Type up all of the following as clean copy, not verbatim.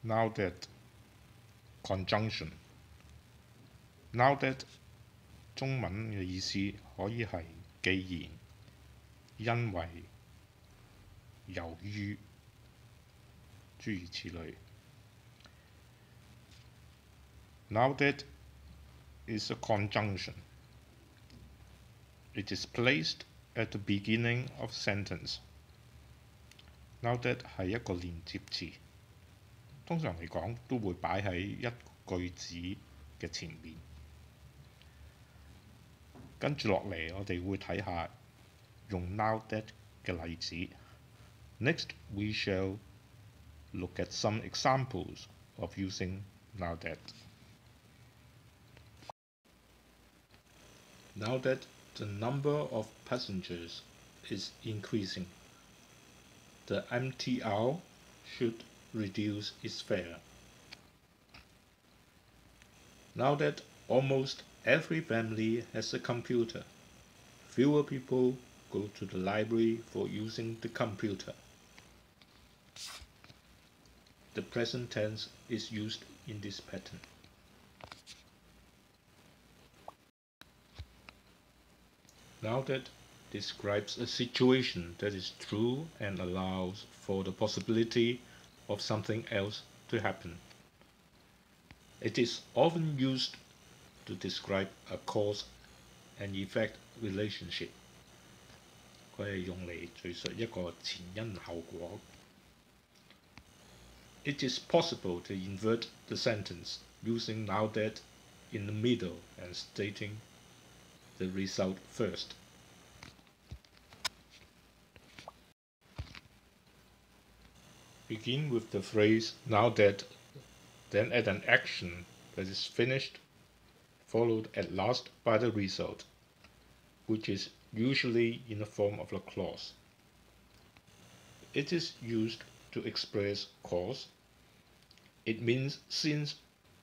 Now that conjunction. Now that 中文嘅意思可以係既然、因為、由於，諸如此類。Now that is a conjunction. It is placed at the beginning of sentence. Now that 係一個連接詞，通常嚟講都會擺喺一句子嘅前面。跟住落嚟，我哋會睇下用 now that 嘅例子。Next, we shall look at some examples of using now that. Now that the number of passengers is increasing, the MTR should reduce its fare. Now that almost every family has a computer, fewer people go to the library for using the computer. The present tense is used in this pattern. Now that describes a situation that is true and allows for the possibility of something else to happen. It is often used to describe a cause and effect relationship. 佢係用嚟敘述一個前因後果。It is possible to invert the sentence using now that in the middle and stating the result first. Begin with the phrase now that, then add an action that is finished, followed at last by the result, which is usually in the form of a clause. It is used to express cause. It means since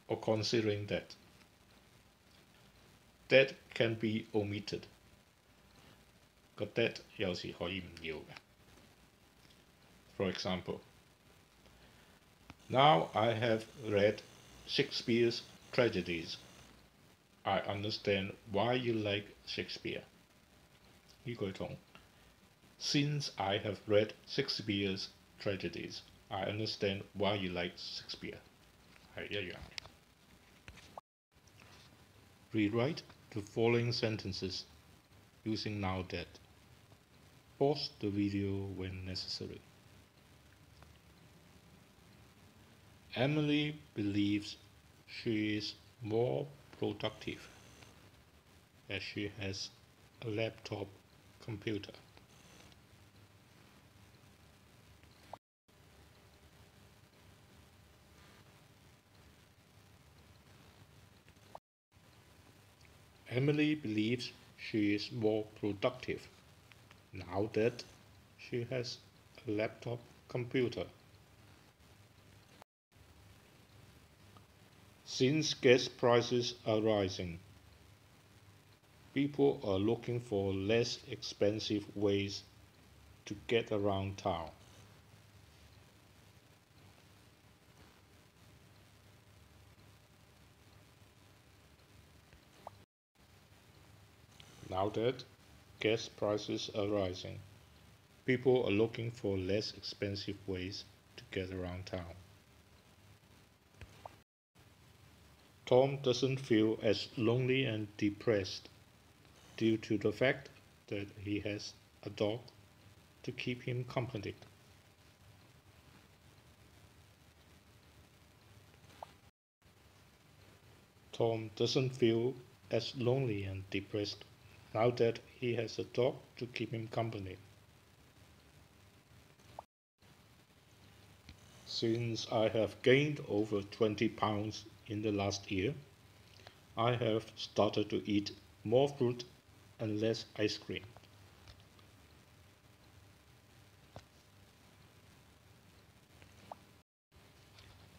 or considering that. That can be omitted. 個 that 有時可以唔要嘅。For example, now I have read Shakespeare's tragedies. I understand why you like Shakespeare. 呢句同 Since I have read Shakespeare's tragedies, I understand why you like Shakespeare 係一樣嘅。Rewrite the following sentences using now that. Pause the video when necessary. Emily believes she is more productive as she has a laptop computer. Emily believes she is more productive now that she has a laptop computer. Since gas prices are rising, people are looking for less expensive ways to get around town. Now that gas prices are rising, people are looking for less expensive ways to get around town. Tom doesn't feel as lonely and depressed due to the fact that he has a dog to keep him company. Tom doesn't feel as lonely and depressed now that he has a dog to keep him company. Since I have gained over 20 pounds in the last year, I have started to eat more fruit and less ice cream.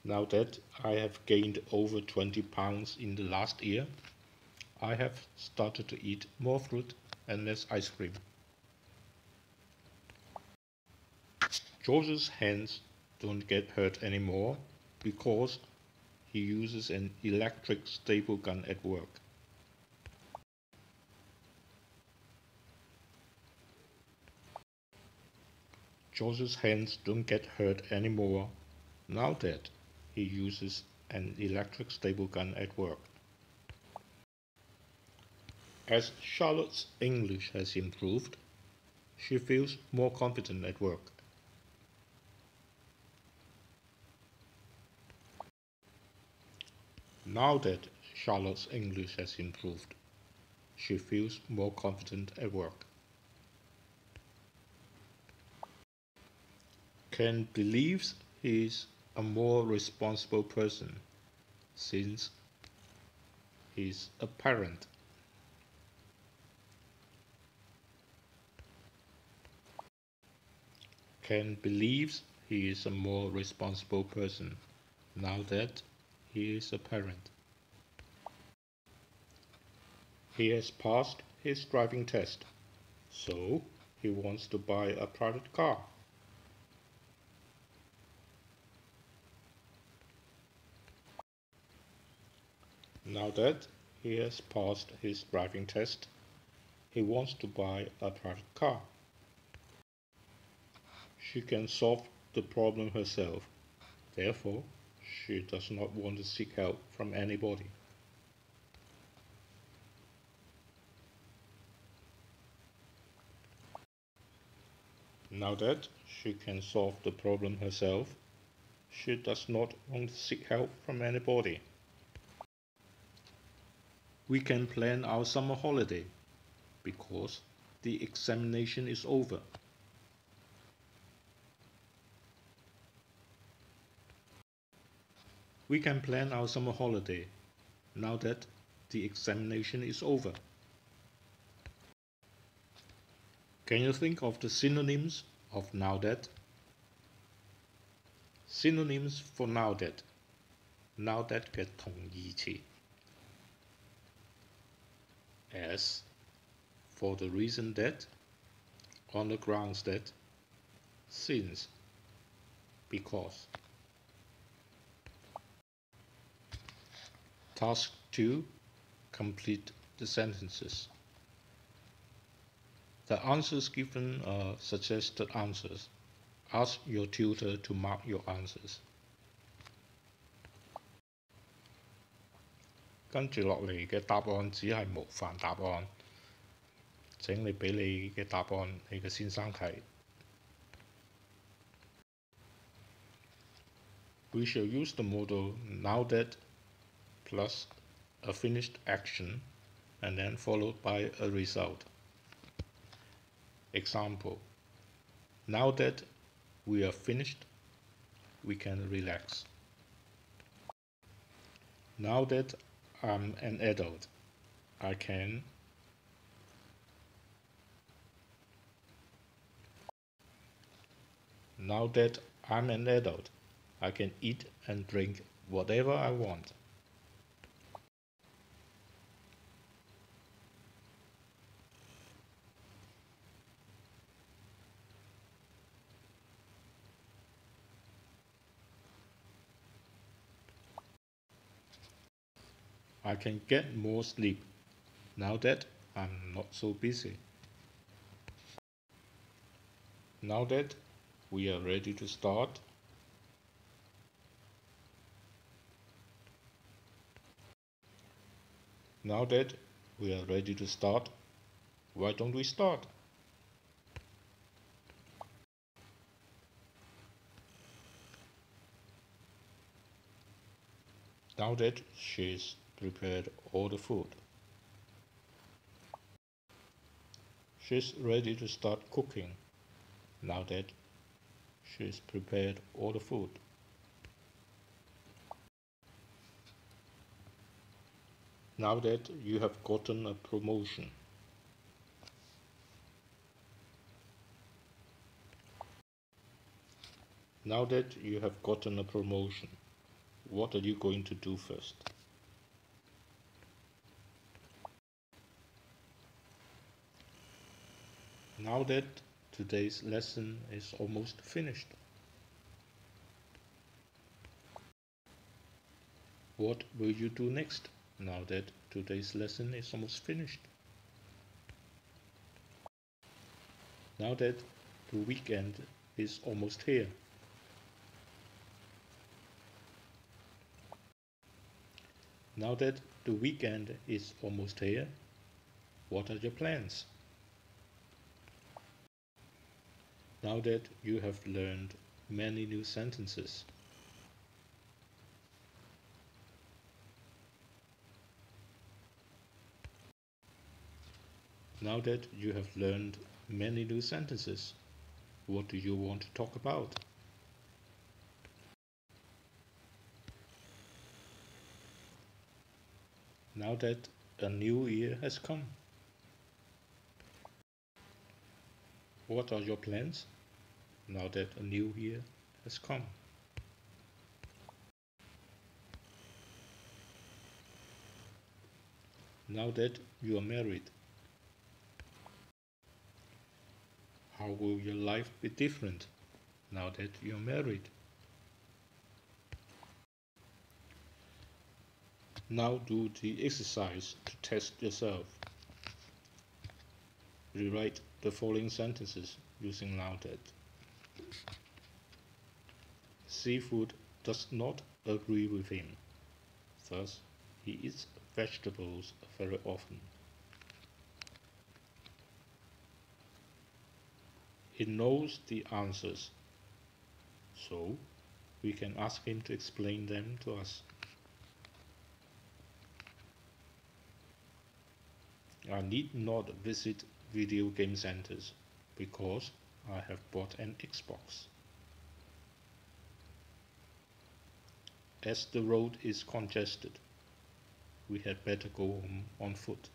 Now that I have gained over 20 pounds in the last year, I have started to eat more fruit and less ice cream. George's hands don't get hurt anymore because he uses an electric staple gun at work. George's hands don't get hurt anymore now that he uses an electric staple gun at work. As Charlotte's English has improved, she feels more confident at work. Now that Charlotte's English has improved, she feels more confident at work. Ken believes he is a more responsible person since he is a parent. Ken believes he is a more responsible person now that he is a parent. He has passed his driving test, so he wants to buy a private car. Now that he has passed his driving test, he wants to buy a private car. She can solve the problem herself, therefore, she does not want to seek help from anybody. Now that she can solve the problem herself, she does not want to seek help from anybody. We can plan our summer holiday because the examination is over. We can plan our summer holiday now that the examination is over. Can you think of the synonyms of now that? Synonyms for now that. Now that 嘅同義詞 as for the reason that, on the grounds that, since, because. Task 2. Complete the sentences. The answers given are suggested answers. Ask your tutor to mark your answers. 跟住落嚟嘅答案只係模範答案，請你俾你嘅答案你嘅先生睇。We shall use the model now that plus a finished action and then followed by a result. Example: now that we are finished, we can relax. Now that I'm an adult, I can. Now that I'm an adult, I can eat and drink whatever I want. I can get more sleep now that I'm not so busy. Now that we are ready to start, now that we are ready to start, why don't we start? Now that she's prepared all the food, she's ready to start cooking. Now that she's prepared all the food. Now that you have gotten a promotion. Now that you have gotten a promotion, what are you going to do first? Now that today's lesson is almost finished, What will you do next now that today's lesson is almost finished? Now that the weekend is almost here. Now that the weekend is almost here, what are your plans? Now that you have learned many new sentences, now that you have learned many new sentences, what do you want to talk about? Now that a new year has come, what are your plans now that a new year has come? Now that you are married, how will your life be different now that you are married? Now do the exercise to test yourself. Rewrite the following sentences using now that. Seafood does not agree with him. Thus, he eats vegetables very often. He knows the answers, so we can ask him to explain them to us. I need not visit video game centers because I have bought an Xbox. As the road is congested, we had better go home on foot.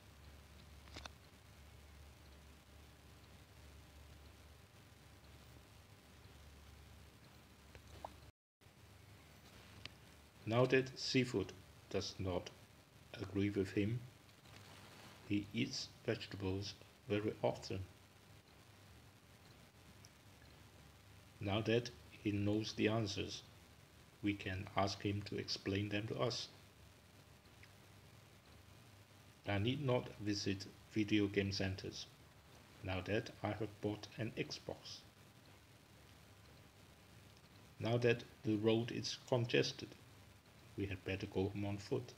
Now that seafood does not agree with him, he eats vegetables very often. Now that he knows the answers, we can ask him to explain them to us. I need not visit video game centers now that I have bought an Xbox. Now that the road is congested, we had better go home on foot.